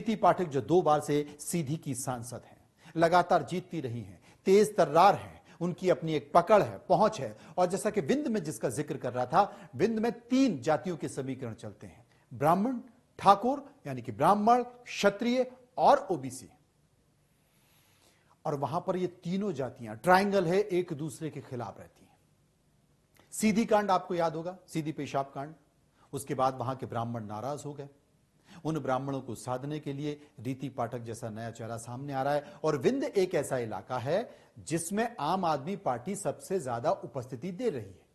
रीति पाठक जो 2 बार से सीधी की सांसद हैं, लगातार जीतती रही हैं, तेज तर्रार हैं, उनकी अपनी एक पकड़ है, पहुंच है। और जैसा कि विंध्य में जिसका जिक्र कर रहा था, विंध्य में 3 जातियों के समीकरण चलते हैं, ब्राह्मण, ठाकुर यानी कि ब्राह्मण, क्षत्रिय और ओबीसी। और वहां पर ये तीनों जातियां ट्रायंगल है, एक दूसरे के खिलाफ रहती हैं। सीधी कांड आपको याद होगा, सीधी पेशाब कांड। उसके बाद वहां के ब्राह्मण नाराज हो गए। उन ब्राह्मणों को साधने के लिए रीति पाठक जैसा नया चेहरा सामने आ रहा है। और विंध्य एक ऐसा इलाका है जिसमें आम आदमी पार्टी सबसे ज्यादा उपस्थिति दे रही है।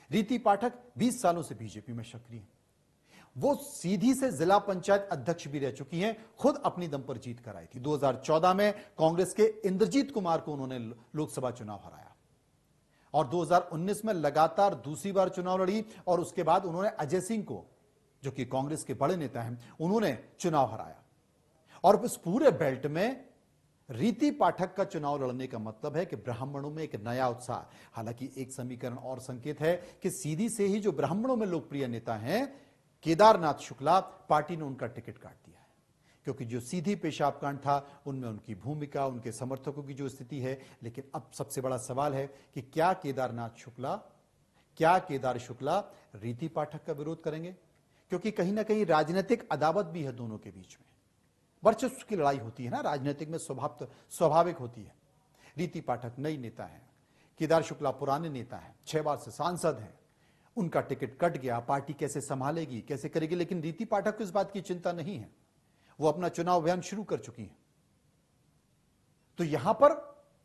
रीति पाठक 20 सालों से बीजेपी में सक्रिय है। वो सीधी से जिला पंचायत अध्यक्ष भी रह चुकी हैं, खुद अपनी दम पर जीत कर आई थी। 2014 में कांग्रेस के इंद्रजीत कुमार को उन्होंने लोकसभा चुनाव हराया और 2019 में लगातार दूसरी बार चुनाव लड़ी। और उसके बाद उन्होंने अजय सिंह को, जो कि कांग्रेस के बड़े नेता हैं, उन्होंने चुनाव हराया। और इस पूरे बेल्ट में रीति पाठक का चुनाव लड़ने का मतलब है कि ब्राह्मणों में एक नया उत्साह। हालांकि एक समीकरण और संकेत है कि सीधी से ही जो ब्राह्मणों में लोकप्रिय नेता हैं केदारनाथ शुक्ला, पार्टी ने उनका टिकट काट दिया है। क्योंकि जो सीधी पेशाब कांड था उनमें उनकी भूमिका, उनके समर्थकों की जो स्थिति है। लेकिन अब सबसे बड़ा सवाल है कि क्या केदार शुक्ला रीति पाठक का विरोध करेंगे? क्योंकि कहीं ना कहीं राजनीतिक अदावत भी है दोनों के बीच में, वर्चस्व की लड़ाई होती है ना, राजनीतिक में स्वाभाविक होती है। रीति पाठक नई नेता है, केदार शुक्ला पुराने नेता है, 6 बार से सांसद हैं। उनका टिकट कट गया, पार्टी कैसे संभालेगी, कैसे करेगी? लेकिन रीति पाठक को इस बात की चिंता नहीं है, वो अपना चुनाव अभियान शुरू कर चुकी है। तो यहां पर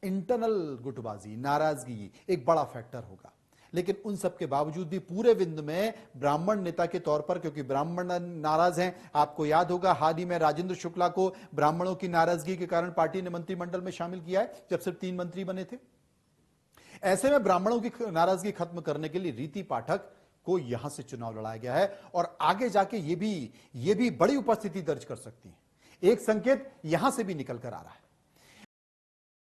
इंटरनल गुटबाजी, नाराजगी एक बड़ा फैक्टर होगा। लेकिन उन सब के बावजूद भी पूरे विंध्य में ब्राह्मण नेता के तौर पर, क्योंकि ब्राह्मण नाराज हैं, आपको याद होगा हाल ही में राजेंद्र शुक्ला को ब्राह्मणों की नाराजगी के कारण पार्टी ने मंत्रिमंडल में शामिल किया है, जब सिर्फ 3 मंत्री बने थे। ऐसे में ब्राह्मणों की नाराजगी खत्म करने के लिए रीति पाठक को यहां से चुनाव लड़ाया गया है और आगे जाके ये भी बड़ी उपस्थिति दर्ज कर सकती है। एक संकेत यहां से भी निकल कर आ रहा है।